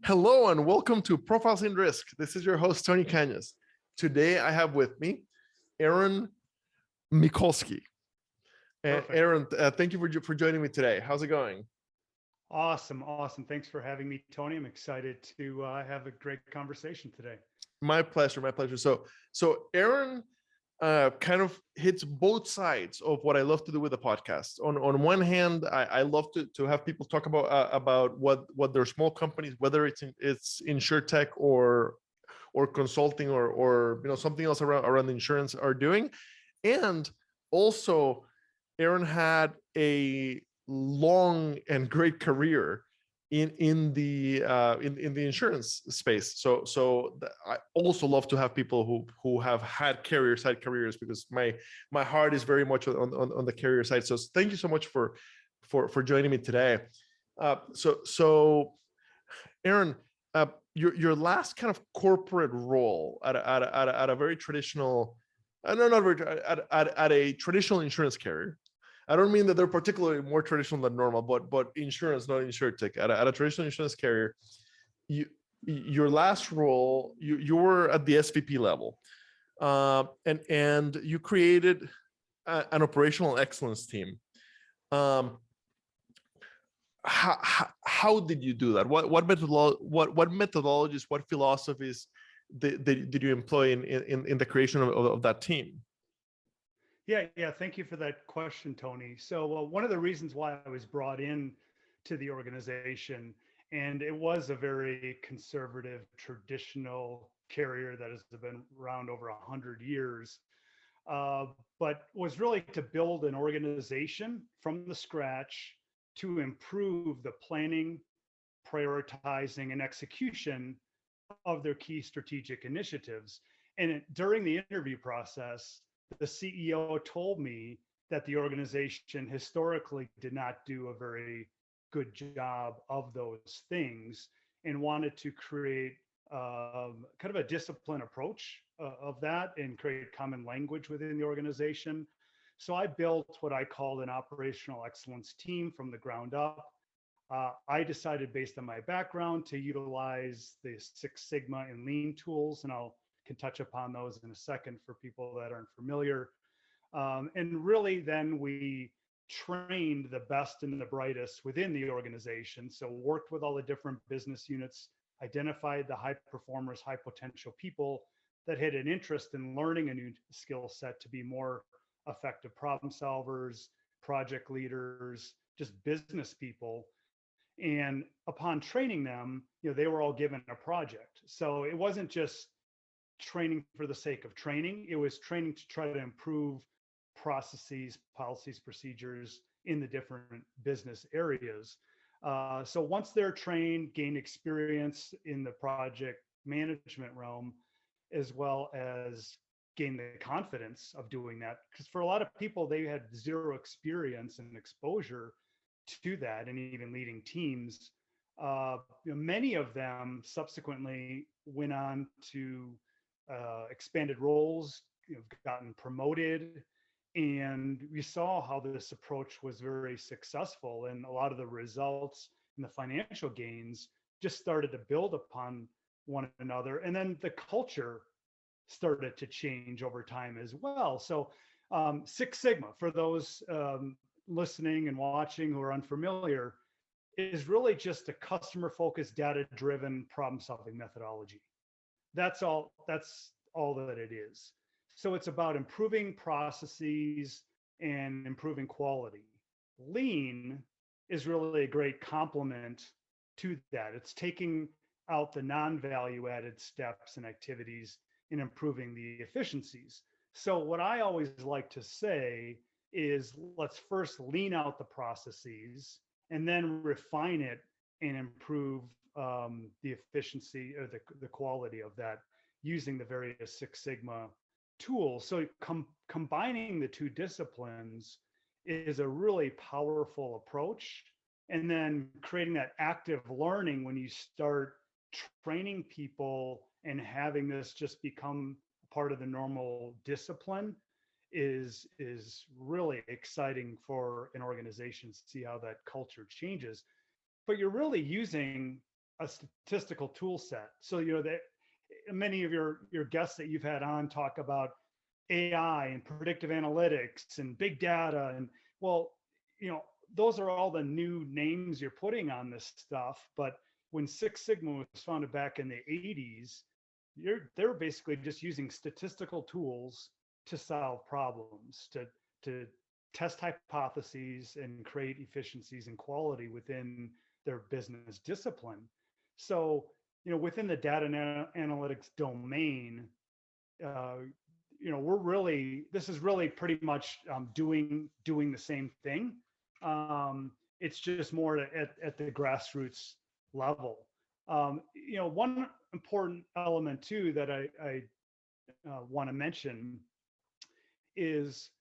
Hello and welcome to Profiles in Risk. This is your host, Tony Cañas. Today I have with me Aaron Mikulsky. Perfect. Aaron, thank you for joining me today. How's it going? Awesome. Thanks for having me, Tony. I'm excited to have a great conversation today. My pleasure, my pleasure. So Aaron kind of hits both sides of what I love to do with the podcast. On one hand, I love to have people talk about what their small companies, whether it's insurtech or consulting or something else around insurance are doing. And also, Aaron had a long and great career in the insurance space. I also love to have people who have had side careers, because my heart is very much on the carrier side. So thank you so much for joining me today. So Aaron, your last kind of corporate role at a very traditional, no, not very, at a traditional insurance carrier. I don't mean that they're particularly more traditional than normal, but insurance, not insurtech. At a traditional insurance carrier, you your last role, you were at the SVP level, and you created an operational excellence team. Um, how did you do that? What methodologies, what philosophies did you employ in the creation of that team? Yeah. Thank you for that question, Tony. So one of the reasons why I was brought in to the organization, and it was a very conservative, traditional carrier that has been around over 100 years, uh, but was really to build an organization from the scratch to improve the planning, prioritizing, and execution of their key strategic initiatives. And during the interview process, the CEO told me that the organization historically did not do a very good job of those things and wanted to create kind of a disciplined approach of that and create common language within the organization. So I built what I called an operational excellence team from the ground up. I decided, based on my background, to utilize the Six Sigma and Lean tools, and I'll can touch upon those in a second for people that aren't familiar. And really, then we trained the best and the brightest within the organization. So worked with all the different business units, identified the high performers, high potential people that had an interest in learning a new skill set to be more effective problem solvers, project leaders, just business people. And upon training them, they were all given a project. So it wasn't just training for the sake of training. It was training to try to improve processes, policies, procedures in the different business areas. So once they're trained, gain experience in the project management realm, as well as gain the confidence of doing that. Because for a lot of people, they had zero experience and exposure to that, and even leading teams. Many of them subsequently went on to expanded roles, gotten promoted, and we saw how this approach was very successful, and a lot of the results and the financial gains just started to build upon one another. And then the culture started to change over time as well. So Six Sigma, for those listening and watching who are unfamiliar, is really just a customer focused, data driven problem solving methodology. That's all that it is. So it's about improving processes and improving quality. Lean is really a great complement to that. It's taking out the non-value added steps and activities and improving the efficiencies. So what I always like to say is, let's first lean out the processes and then refine it and improve the efficiency or the quality of that using the various Six Sigma tools. So combining the two disciplines is a really powerful approach. And then creating that active learning when you start training people and having this just become part of the normal discipline is really exciting for an organization to see how that culture changes. But you're really using a statistical tool set. So, that many of your guests that you've had on talk about AI and predictive analytics and big data. And well, those are all the new names you're putting on this stuff. But when Six Sigma was founded back in the 80s, they're basically just using statistical tools to solve problems, to test hypotheses and create efficiencies and quality within their business discipline. So, within the data and analytics domain, this is really pretty much doing the same thing. It's just more at the grassroots level. One important element too that I want to mention is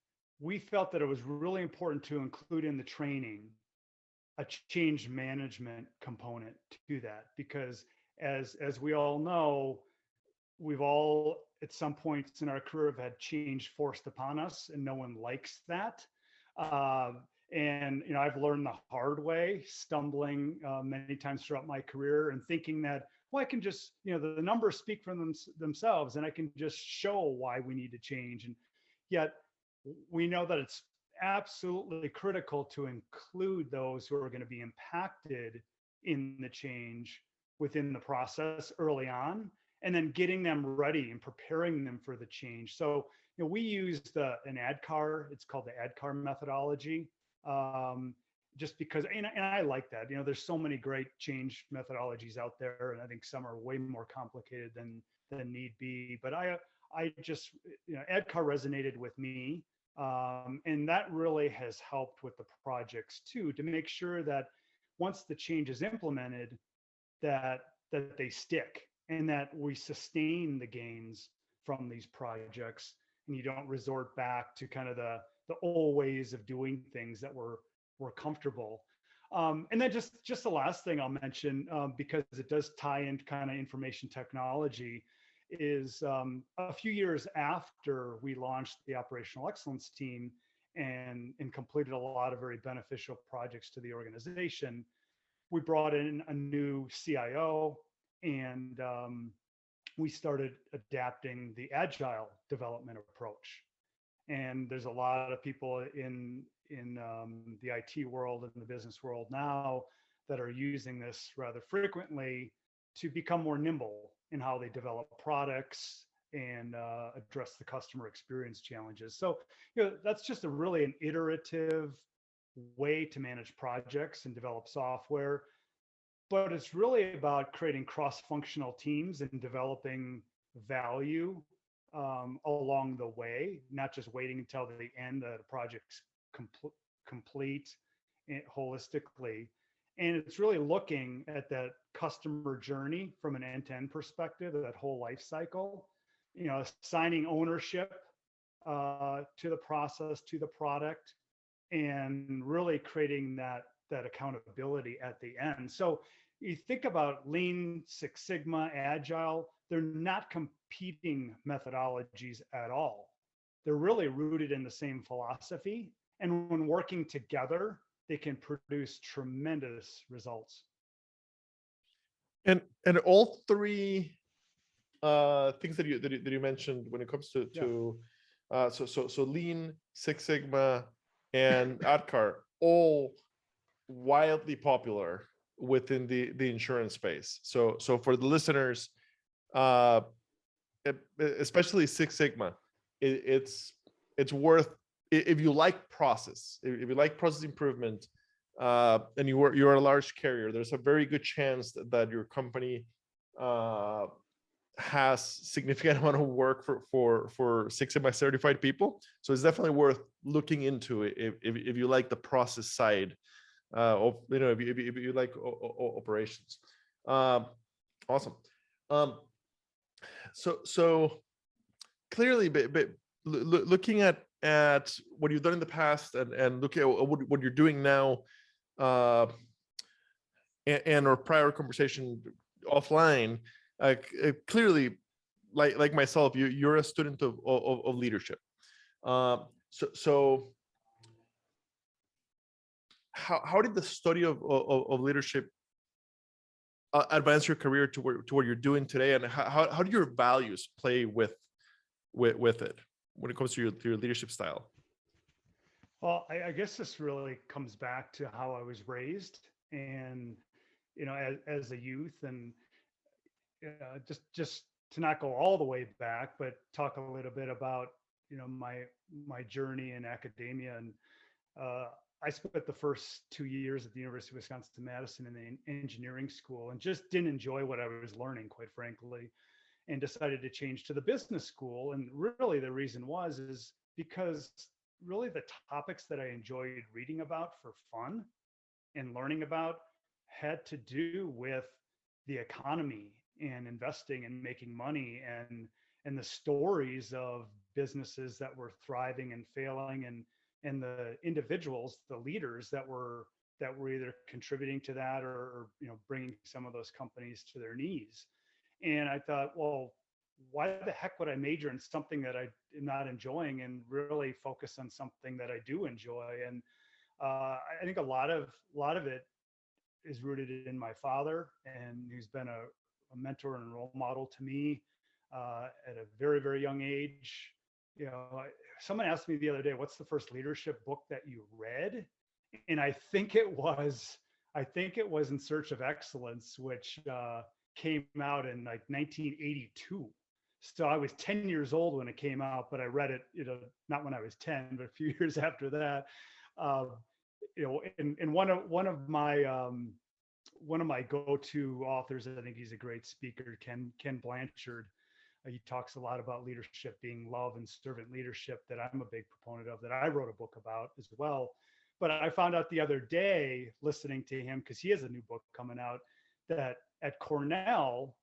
we felt that it was really important to include in the training a change management component to that, because as we all know, we've all at some points in our career have had change forced upon us, and no one likes that. And I've learned the hard way, stumbling many times throughout my career, and thinking that, well, I can just, the numbers speak for themselves, and I can just show why we need to change. And yet we know that it's absolutely critical to include those who are going to be impacted in the change within the process early on, and then getting them ready and preparing them for the change. So, we used an ADKAR, it's called the ADKAR methodology, just because, and I like that. There's so many great change methodologies out there, and I think some are way more complicated than need be. But I just, ADKAR resonated with me, and that really has helped with the projects too, to make sure that once the change is implemented, that they stick, and that we sustain the gains from these projects, and you don't resort back to kind of the old ways of doing things that were comfortable. And then just the last thing I'll mention, because it does tie in kind of information technology, is a few years after we launched the operational excellence team and completed a lot of very beneficial projects to the organization, we brought in a new CIO, and we started adapting the agile development approach. And there's a lot of people in the IT world and the business world now that are using this rather frequently to become more nimble in how they develop products and address the customer experience challenges. So, that's just really an iterative way to manage projects and develop software. But it's really about creating cross-functional teams and developing value along the way, not just waiting until the end that the project's complete holistically. And it's really looking at that customer journey from an end-to-end perspective, that whole life cycle, assigning ownership to the process, to the product, and really creating that accountability at the end. So you think about Lean, Six Sigma, Agile, they're not competing methodologies at all. They're really rooted in the same philosophy. And when working together, they can produce tremendous results. And all three things that you mentioned when it comes to so Lean, Six Sigma, and ADKAR, all wildly popular within the insurance space. So for the listeners, especially Six Sigma, it's worth, if you like process, if you like process improvement, and you're a large carrier, there's a very good chance that your company has significant amount of work for Six Sigma certified people. So it's definitely worth looking into it if you like the process side of, if you like operations. Awesome. So clearly, but looking at what you've done in the past and looking at what you're doing now, and our prior conversation offline, clearly, like myself, you're a student of leadership. So how did the study of leadership advance your career to what you're doing today, and how do your values play with it when it comes to your leadership style? Well, I guess this really comes back to how I was raised, and as a youth, and just to not go all the way back, but talk a little bit about my journey in academia. And uh, I spent the first 2 years at the University of Wisconsin-Madison in the engineering school, and just didn't enjoy what I was learning, quite frankly, and decided to change to the business school. And really, the reason is because really the topics that I enjoyed reading about for fun and learning about had to do with the economy and investing and making money, and the stories of businesses that were thriving and failing, and the individuals, the leaders that were either contributing to that, or bringing some of those companies to their knees. And I thought, well, why the heck would I major in something that I am not enjoying, and really focus on something that I do enjoy? And I think a lot of it is rooted in my father, and he's been a mentor and role model to me at a very, very young age. Someone asked me the other day, "What's the first leadership book that you read?" And I think it was In Search of Excellence, which came out in like 1982. So I was 10 years old when it came out, but I read it, not when I was 10, but a few years after that. Uh, and one of my go-to authors, I think he's a great speaker, Ken Blanchard. He talks a lot about leadership being love and servant leadership, that I'm a big proponent of, that I wrote a book about as well. But I found out the other day, listening to him, because he has a new book coming out, that at Cornell,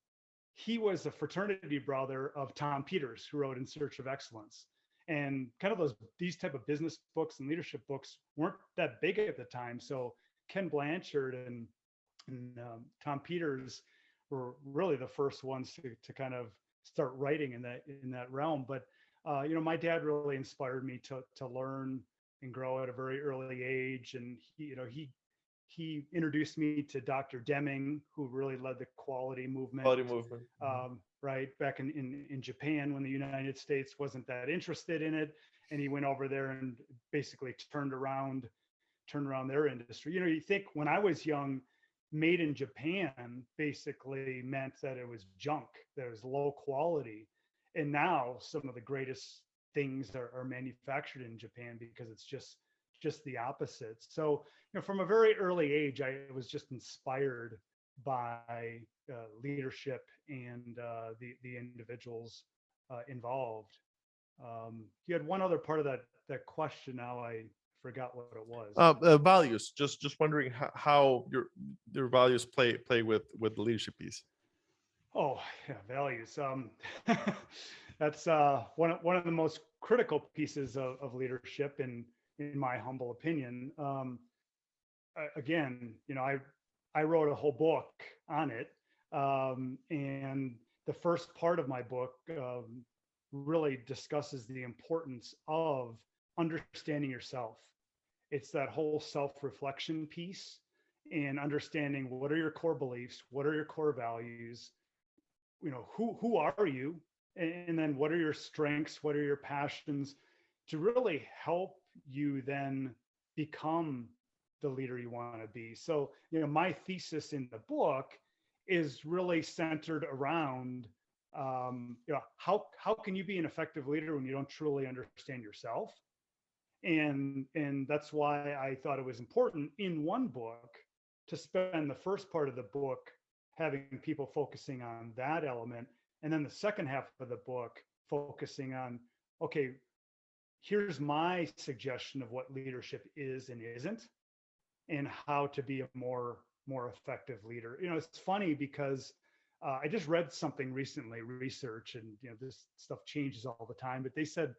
he was a fraternity brother of Tom Peters, who wrote In Search of Excellence. And kind of these type of business books and leadership books weren't that big at the time. So Ken Blanchard and Tom Peters were really the first ones to kind of start writing in that realm. But my dad really inspired me to learn and grow at a very early age. And he introduced me to Dr. Deming, who really led the quality movement, Quality movement. right back in Japan, when the United States wasn't that interested in it. And he went over there and basically turned around their industry. You think when I was young, made in Japan basically meant that it was junk, that it was low quality. And now some of the greatest things are manufactured in Japan, because it's just the opposite. So, from a very early age, I was just inspired by leadership and the individuals involved. You had one other part of that question. Now I forgot what it was. Values. Just wondering how your values play with the leadership piece. Oh, yeah, values. That's one of the most critical pieces of leadership, in my humble opinion. Again, I wrote a whole book on it, and the first part of my book really discusses the importance of understanding yourself. It's that whole self-reflection piece, and understanding what are your core beliefs, what are your core values, who are you, and then what are your strengths, what are your passions, to really help you then become the leader you want to be. So, my thesis in the book is really centered around, how can you be an effective leader when you don't truly understand yourself? And that's why I thought it was important in one book to spend the first part of the book having people focusing on that element, and then the second half of the book focusing on, okay, here's my suggestion of what leadership is and isn't, and how to be a more effective leader. It's funny because I just read something recently, research, and this stuff changes all the time, but they said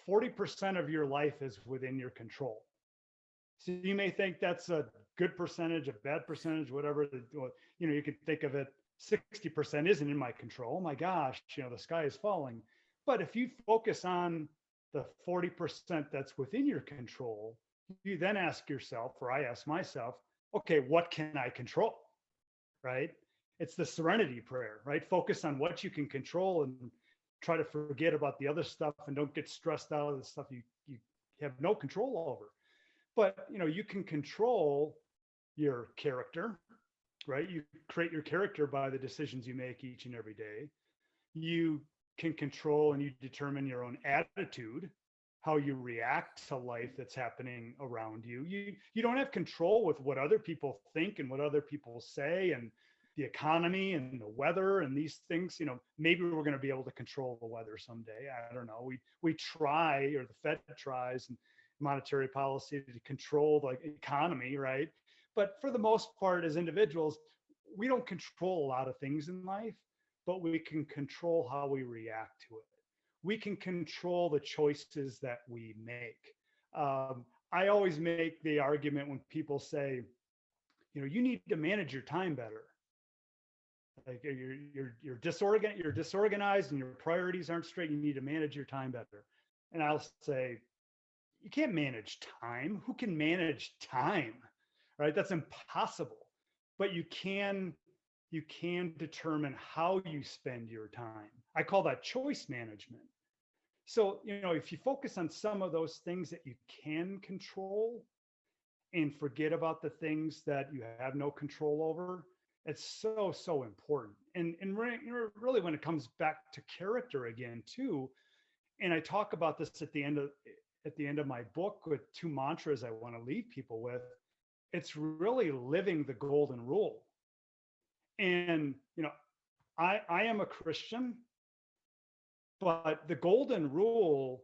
40% of your life is within your control. So you may think that's a good percentage, a bad percentage, whatever. You could think of it, 60% isn't in my control. Oh my gosh, the sky is falling. But if you focus on the 40% that's within your control, you then ask yourself, or I ask myself, okay, what can I control? Right? it's the serenity prayer, right? Focus on what you can control and try to forget about the other stuff, and don't get stressed out of the stuff you have no control over. But you can control your character, right? You create your character by the decisions you make each and every day. You can control and you determine your own attitude, how you react to life that's happening around you. You don't have control with what other people think and what other people say, and the economy and the weather and these things. Maybe we're going to be able to control the weather someday. I don't know. We try, or the Fed tries, and monetary policy to control the economy, right? But for the most part, as individuals, we don't control a lot of things in life, but we can control how we react to it. We can control the choices that we make. I always make the argument when people say, you need to manage your time better. Like you're disorganized and your priorities aren't straight. You need to manage your time better. And I'll say, you can't manage time. Who can manage time? Right? That's impossible. But you can determine how you spend your time. I call that choice management. So, if you focus on some of those things that you can control and forget about the things that you have no control over, it's so important. And really, when it comes back to character again too, and I talk about this at the end of my book with 2 mantras I want to leave people with. It's really living the golden rule. And I am a Christian, but the golden rule,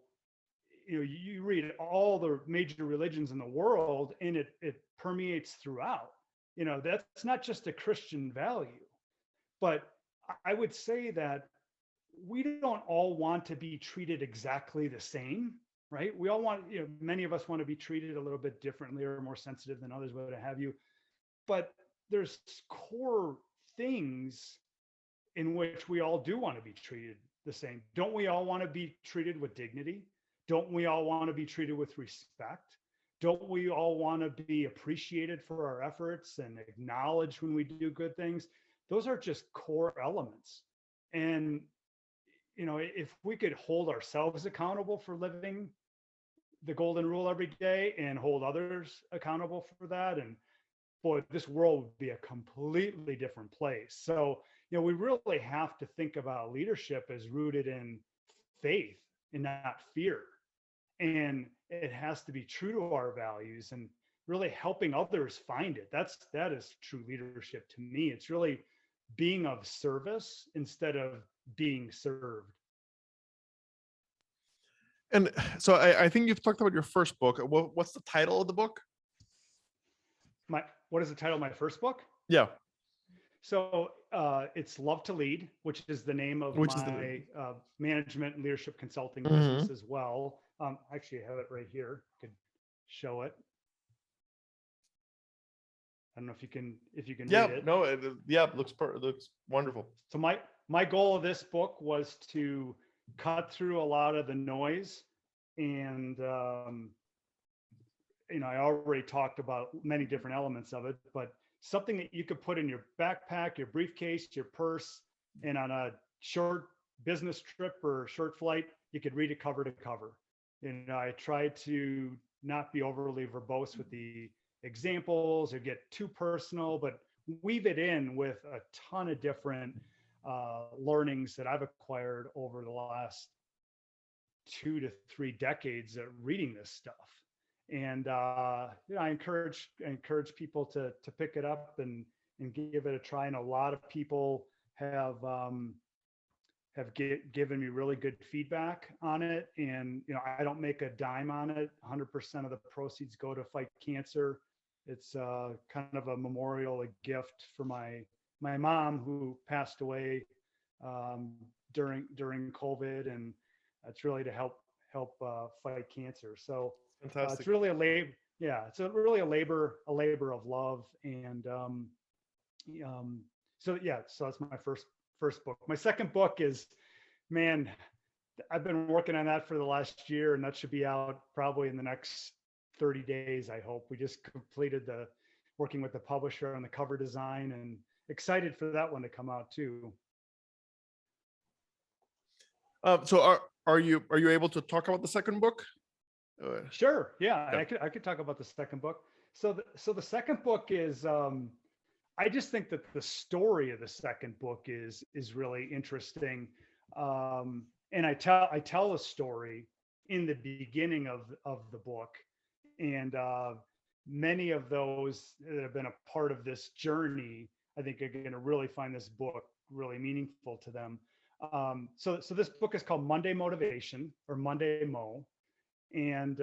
you read all the major religions in the world, and it permeates throughout. That's not just a Christian value, but I would say that we don't all want to be treated exactly the same, right? We all want, many of us want to be treated a little bit differently or more sensitive than others, what have you. But there's core things in which we all do want to be treated the same. Don't we all want to be treated with dignity? Don't we all want to be treated with respect? Don't we all want to be appreciated for our efforts and acknowledged when we do good things? Those are just core elements. And if we could hold ourselves accountable for living the golden rule every day and hold others accountable for that, and boy, this world would be a completely different place. So, we really have to think about leadership as rooted in faith and not fear. And it has to be true to our values and really helping others find it. That is true leadership to me. It's really being of service instead of being served. And so I think you've talked about your first book. What's the title of the book? What is the title of my first book? Yeah. So it's Love to Lead, which is the name of my management and leadership consulting business as well. Actually, I have it right here. I could show it. I don't know if you can read it. No, it looks wonderful. So my goal of this book was to cut through a lot of the noise, and I already talked about many different elements of it, but something that you could put in your backpack, your briefcase, your purse, and on a short business trip or short flight, you could read it cover to cover. I tried to not be overly verbose with the examples or get too personal, but weave it in with a ton of different learnings that I've acquired over the last 2 to 3 decades of reading this stuff. And I encourage people to pick it up and give it a try. And a lot of people have given me really good feedback on it. And I don't make a dime on it. 100% of the proceeds go to fight cancer. It's kind of a memorial, a gift for my mom, who passed away during COVID, and it's really to help fight cancer. So it's really a labor. Yeah, it's really a labor of love. And so that's my first book. My second book is, man, I've been working on that for the last year, and that should be out probably in the next 30 days, I hope. We just completed working with the publisher on the cover design, and excited for that one to come out too. So are you able to talk about the second book? Sure. Yeah, Yeah. I could talk about the second book. So the second book is I just think that the story of the second book is really interesting. And I tell a story in the beginning of the book, and many of those that have been a part of this journey, I think, are going to really find this book really meaningful to them. So this book is called Monday Motivation, or Monday Mo, and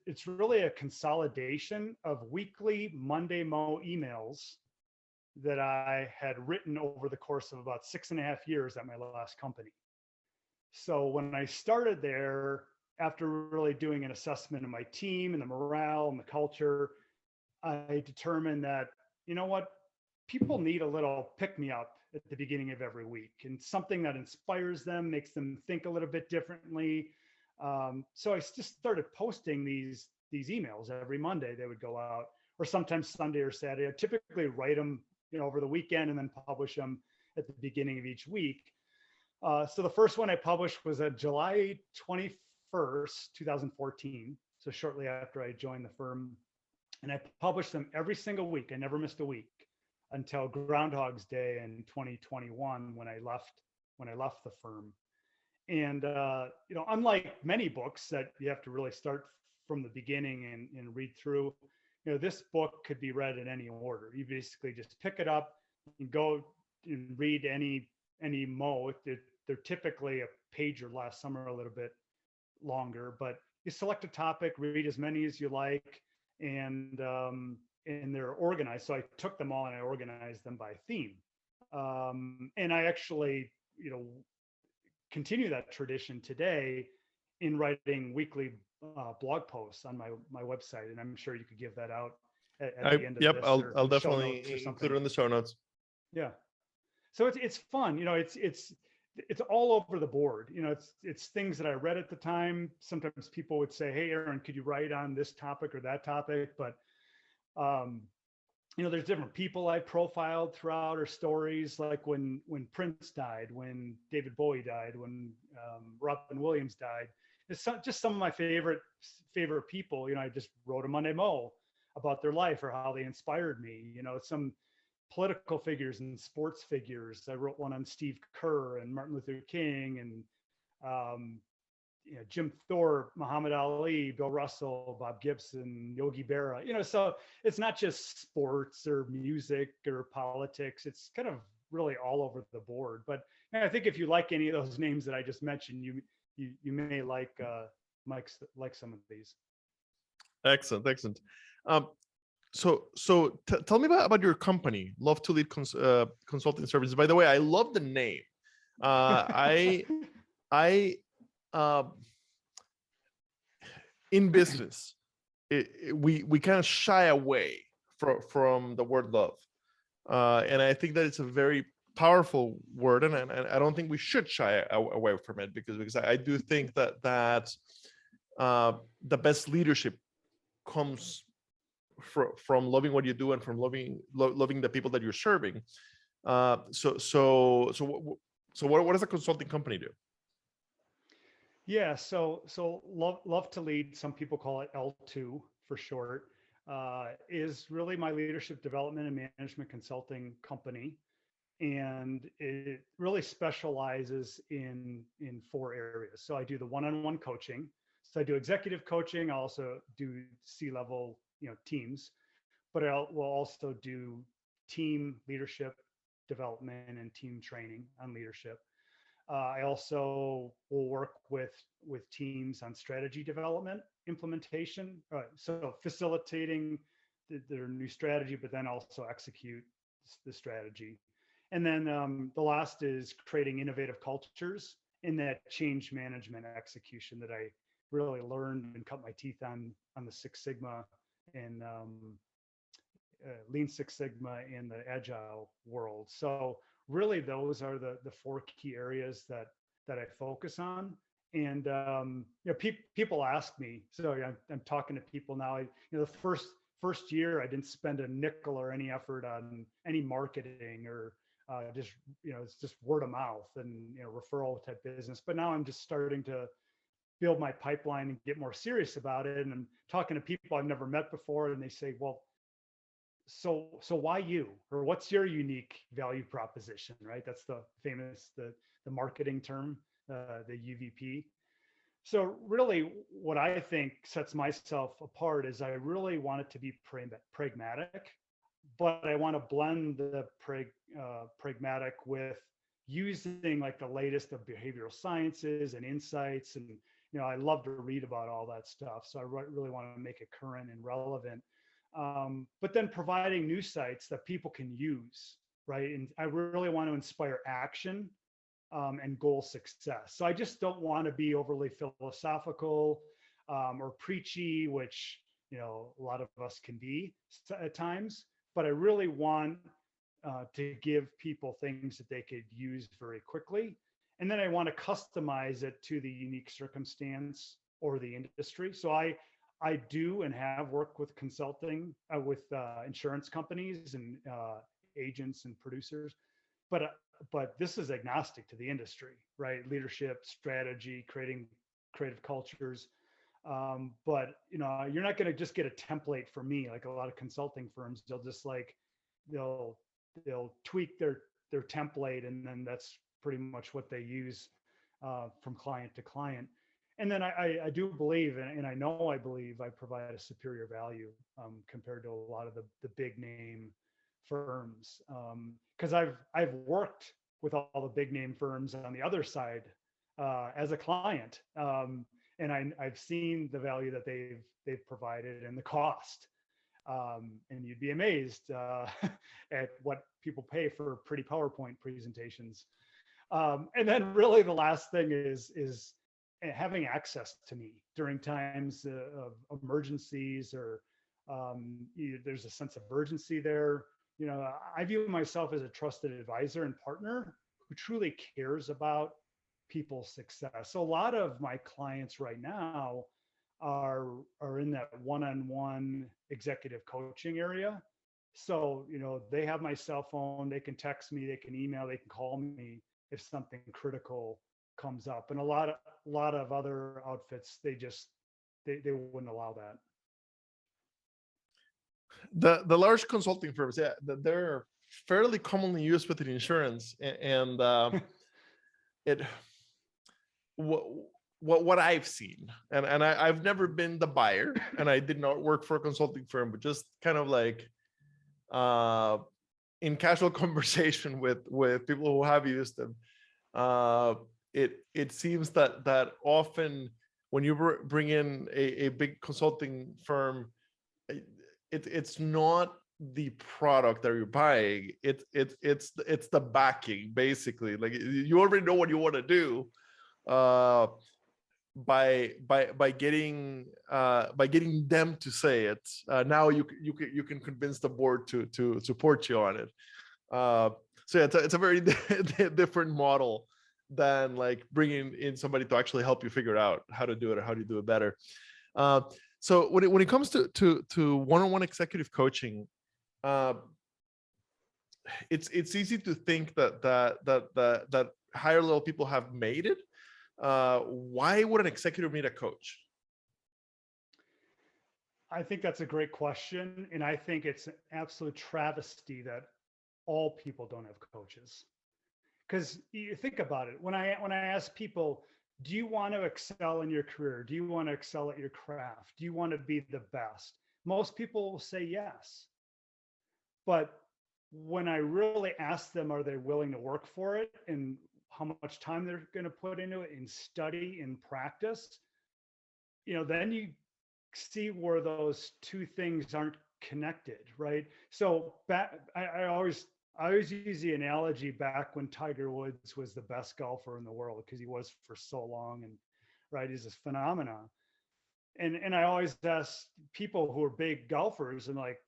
it's really a consolidation of weekly Monday Mo emails that I had written over the course of about 6.5 years at my last company. So when I started there, after really doing an assessment of my team and the morale and the culture, I determined that, you know what, people need a little pick me up at the beginning of every week, and something that inspires them, makes them think a little bit differently. So I just started posting these emails every Monday. They would go out, or sometimes Sunday or Saturday. I typically write them, over the weekend, and then publish them at the beginning of each week. So the first one I published was July 21st, 2014. So shortly after I joined the firm, and I published them every single week. I never missed a week until Groundhog's Day in 2021, when I left the firm. And unlike many books that you have to really start from the beginning and read through, this book could be read in any order. You basically just pick it up and go and read any Mo. They're typically a page or less. Some are a little bit longer, but you select a topic, read as many as you like, and they're organized. So I took them all and I organized them by theme. And I actually, continue that tradition today in writing weekly blog posts on my website, and I'm sure you could give that out at the end of Yep, this, or I'll show notes or definitely something. include it in the show notes. Yeah, so it's fun. It's all over the board. It's things that I read at the time. Sometimes people would say, "Hey, Aaron, could you write on this topic or that topic?" But there's different people I profiled throughout, or stories like when Prince died, when David Bowie died, when Robin Williams died. It's just some of my favorite people. I just wrote a Monday Mo about their life or how they inspired me. Some political figures and sports figures. I wrote one on Steve Kerr and Martin Luther King, and Jim Thorpe, Muhammad Ali, Bill Russell, Bob Gibson, Yogi Berra. So it's not just sports or music or politics. It's kind of really all over the board. But I think if you like any of those names that I just mentioned, you may like some of these. Excellent. So tell me about your company, Love to Lead Consulting Services. By the way, I love the name. I in business, we kind of shy away from the word love, and I think that it's a very powerful word, and I don't think we should shy away from it, because I do think that the best leadership comes from loving what you do, and from loving the people that you're serving. So what does a consulting company do? Yeah, so love to lead. Some people call it L2 for short. Is really my leadership development and management consulting company, and it really specializes in 4 areas. So I do the one-on-one coaching. So I do executive coaching. I also do C-level, teams, but I will also do team leadership development and team training on leadership. I also will work with teams on strategy development, implementation. So facilitating their new strategy, but then also execute the strategy. And then the last is creating innovative cultures in that change management execution that I really learned and cut my teeth on the Six Sigma and Lean Six Sigma in the Agile world. So really, those are the 4 key areas that I focus on. And people ask me. So I'm talking to people now. The first year, I didn't spend a nickel or any effort on any marketing or just, it's just word of mouth and, referral type business. But now I'm just starting to build my pipeline and get more serious about it. And I'm talking to people I've never met before, and they say, well, so why you, or what's your unique value proposition, right? That's the famous, the marketing term, the UVP. So really what I think sets myself apart is I really want it to be pragmatic, but I want to blend the pragmatic with using like the latest of behavioral sciences and insights. And, I love to read about all that stuff. So I really want to make it current and relevant. But then providing new sites that people can use, right? And I really want to inspire action and goal success. So I just don't want to be overly philosophical or preachy, which, a lot of us can be at times. But I really want to give people things that they could use very quickly. And then I want to customize it to the unique circumstance or the industry. So I do and have worked with consulting with insurance companies and agents and producers, but this is agnostic to the industry, right? Leadership, strategy, creating creative cultures. But you're not going to just get a template for me like a lot of consulting firms. They'll just they'll tweak their template, and then that's pretty much what they use from client to client. And then I do believe, and I know I believe I provide a superior value compared to a lot of the big name firms. Because I've worked with all the big name firms on the other side as a client, and I've seen the value that they've provided and the cost. And you'd be amazed at what people pay for pretty PowerPoint presentations. And then really the last thing is having access to me during times of emergencies, or there's a sense of urgency there. I view myself as a trusted advisor and partner who truly cares about people's success. So a lot of my clients right now are in that one-on-one executive coaching area. So, they have my cell phone, they can text me, they can email, they can call me if something critical comes up. And a lot of other outfits, they wouldn't allow that. The large consulting firms, yeah, they're fairly commonly used within insurance, and it what I've seen, and I've never been the buyer, and I did not work for a consulting firm, but just kind of like in casual conversation with people who have used them, it seems that often when you bring in a big consulting firm, it's not the product that you're buying. It's the backing, basically. Like, you already know what you want to do by getting them to say it. Now you can convince the board to support you on it. So yeah, it's a very different model than like bringing in somebody to actually help you figure out how to do it or how to do it better. So when it comes to one-on-one executive coaching, it's easy to think that higher level people have made it. Why would an executive need a coach? I think that's a great question, and I think it's an absolute travesty that all people don't have coaches. Because you think about it, when I ask people, do you want to excel in your career? Do you want to excel at your craft? Do you want to be the best? Most people will say yes. But when I really ask them, are they willing to work for it, and how much time they're going to put into it in study and practice, then you see where those two things aren't connected, right? So I always use the analogy back when Tiger Woods was the best golfer in the world, because he was for so long, and right, he's this phenomenon. And I always ask people who are big golfers, and like,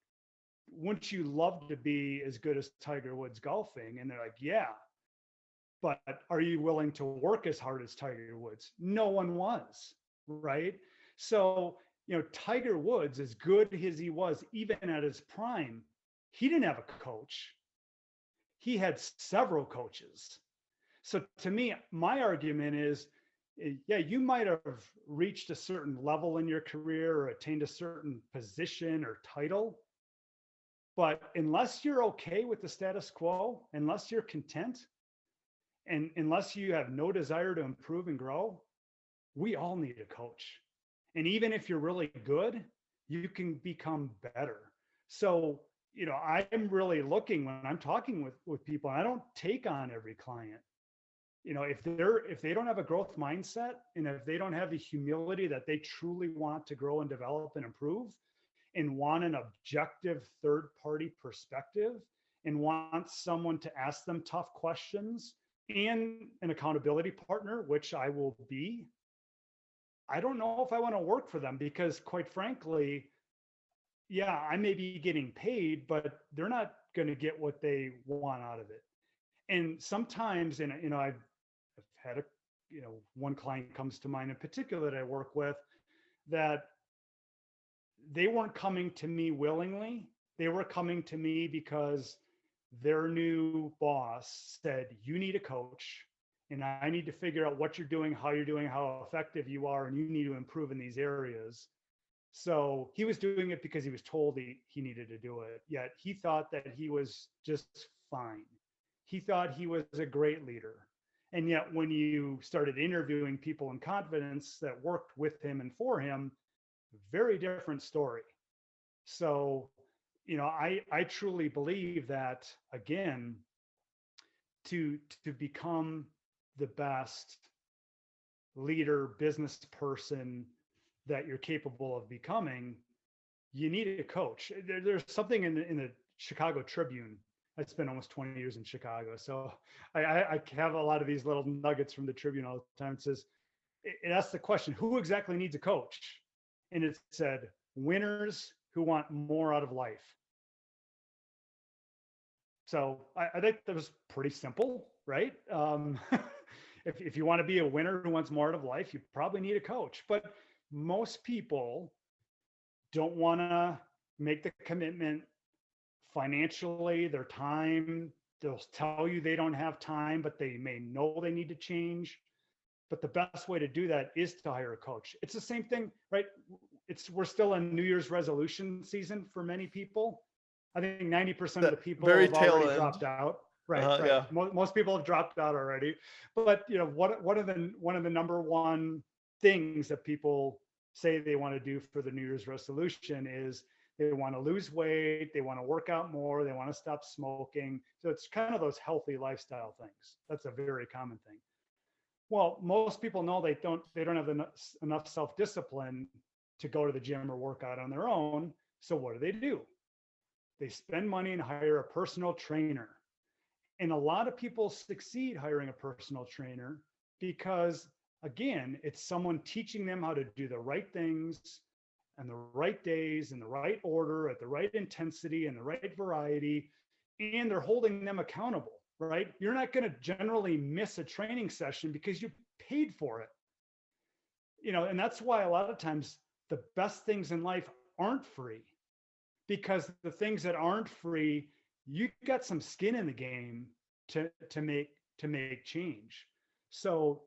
wouldn't you love to be as good as Tiger Woods golfing? And they're like, yeah, but are you willing to work as hard as Tiger Woods? No one was, right? So Tiger Woods, as good as he was, even at his prime, he didn't have a coach. He had several coaches. So to me, my argument is, yeah, you might have reached a certain level in your career or attained a certain position or title, but unless you're okay with the status quo, unless you're content, and unless you have no desire to improve and grow, we all need a coach. And even if you're really good, you can become better. So, I'm really looking when I'm talking with people, and I don't take on every client. If they don't have a growth mindset, and if they don't have the humility that they truly want to grow and develop and improve, and want an objective third party perspective, and want someone to ask them tough questions, and an accountability partner, which I will be, I don't know if I want to work for them, because quite frankly, yeah, I may be getting paid, but they're not going to get what they want out of it. And sometimes, and I've had one client comes to mind in particular that I work with, that they weren't coming to me willingly. They were coming to me because their new boss said, you need a coach, and I need to figure out what you're doing, how effective you are, and you need to improve in these areas. So he was doing it because he was told he needed to do it. Yet he thought that he was just fine. He thought he was a great leader. And yet when you started interviewing people in confidence that worked with him and for him, very different story. So, I truly believe that, again, to become the best leader, business person that you're capable of becoming, you need a coach. There's something in the Chicago Tribune. I spent almost 20 years in Chicago, so I have a lot of these little nuggets from the Tribune all the time. It says, it asks the question, who exactly needs a coach? And it said, winners who want more out of life. So I think that was pretty simple, right? If you want to be a winner who wants more out of life, you probably need a coach. But most people don't want to make the commitment financially, their time. They'll tell you they don't have time, but they may know they need to change. But the best way to do that is to hire a coach. It's the same thing, right? We're still in New Year's resolution season for many people. I think 90% of the people have already dropped out. Right. Yeah. Most people have dropped out already. But one of the number one things that people say they want to do for the New Year's resolution is they want to lose weight, they want to work out more, they want to stop smoking. So it's kind of those healthy lifestyle things. That's a very common thing. Well, most people know they don't have enough self-discipline to go to the gym or work out on their own. So what do? They spend money and hire a personal trainer. And a lot of people succeed hiring a personal trainer because, again, it's someone teaching them how to do the right things and the right days in the right order at the right intensity and the right variety, and they're holding them accountable, right? You're not going to generally miss a training session because you paid for it. And that's why a lot of times the best things in life aren't free, because the things that aren't free, you got some skin in the game to make change. So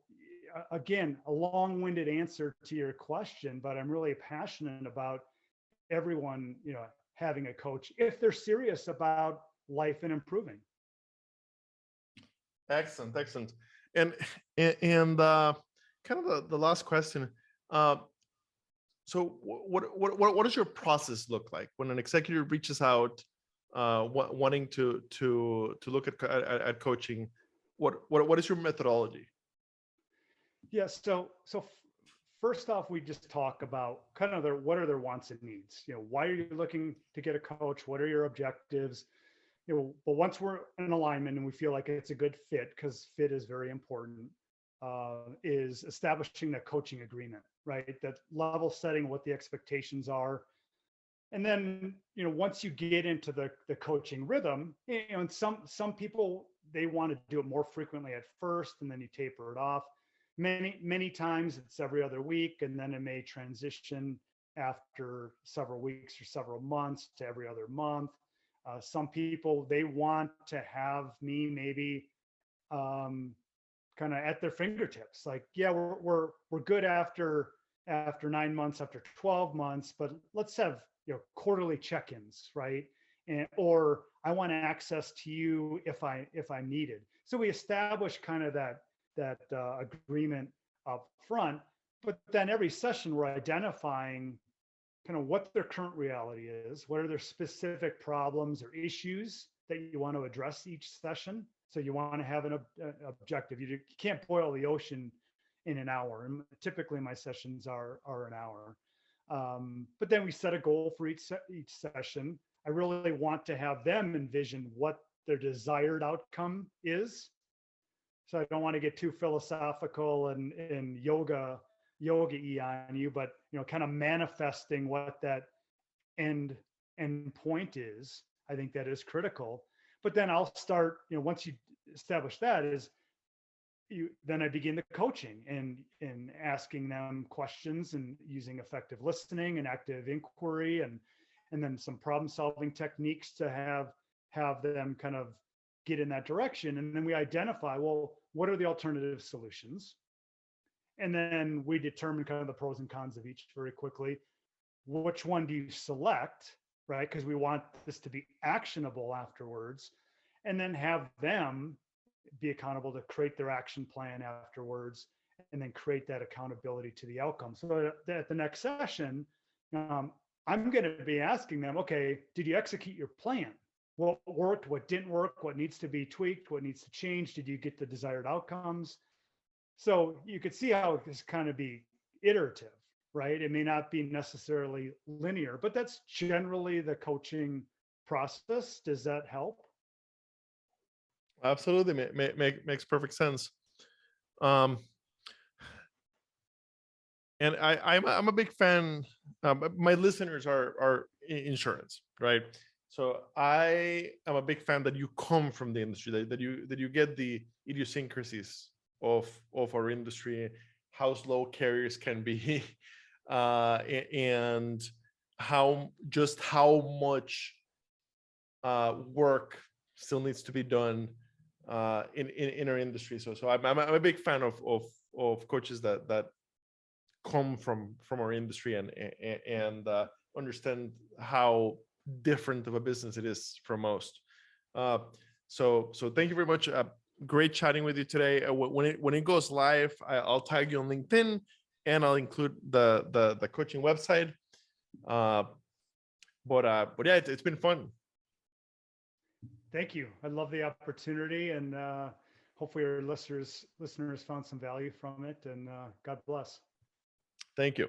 again, a long-winded answer to your question, but I'm really passionate about everyone, having a coach if they're serious about life and improving. Excellent. And kind of the last question. So what does your process look like when an executive reaches out, wanting to look at coaching? What is your methodology? Yes. So first off, we just talk about kind of what are their wants and needs. Why are you looking to get a coach? What are your objectives? But once we're in alignment and we feel like it's a good fit, because fit is very important, is establishing the coaching agreement, right? That level setting what the expectations are. And then, once you get into the coaching rhythm, and some people, they want to do it more frequently at first, and then you taper it off. Many times it's every other week, and then it may transition after several weeks or several months to every other month. Some people, they want to have me maybe kind of at their fingertips. Like, yeah, we're good after 9 months, after 12 months, but let's have, quarterly check-ins, right? And or I want access to you if I'm needed. So we establish kind of that agreement up front, but then every session we're identifying kind of what their current reality is, what are their specific problems or issues that you want to address each session. So you want to have an objective. You can't boil the ocean in an hour. And typically my sessions are an hour. But then we set a goal for each session. I really want to have them envision what their desired outcome is. So I don't want to get too philosophical and yoga on you, but kind of manifesting what that end point is. I think that is critical. But then I'll start, once you establish that, then I begin the coaching and asking them questions and using effective listening and active inquiry and then some problem solving techniques to have them kind of get in that direction. And then we identify, well, what are the alternative solutions? And then we determine kind of the pros and cons of each very quickly. Which one do you select, right? Because we want this to be actionable afterwards, and then have them be accountable to create their action plan afterwards, and then create that accountability to the outcome. So at the next session, I'm going to be asking them, okay, did you execute your plan? What worked, what didn't work, what needs to be tweaked, what needs to change? Did you get the desired outcomes? So you could see how this kind of be iterative, right? It may not be necessarily linear, but that's generally the coaching process. Does that help? Absolutely, makes perfect sense. And I'm a big fan. My listeners are insurance, right? So I am a big fan that you come from the industry, that you get the idiosyncrasies of our industry, how slow carriers can be, and how much work still needs to be done in our industry. So I'm a big fan of coaches that come from our industry and understand how different of a business it is from most. So thank you very much. Great chatting with you today. When it goes live, I'll tag you on LinkedIn and I'll include the coaching website. But yeah, it's been fun. Thank you. I love the opportunity, and hopefully your listeners found some value from it, and God bless. Thank you.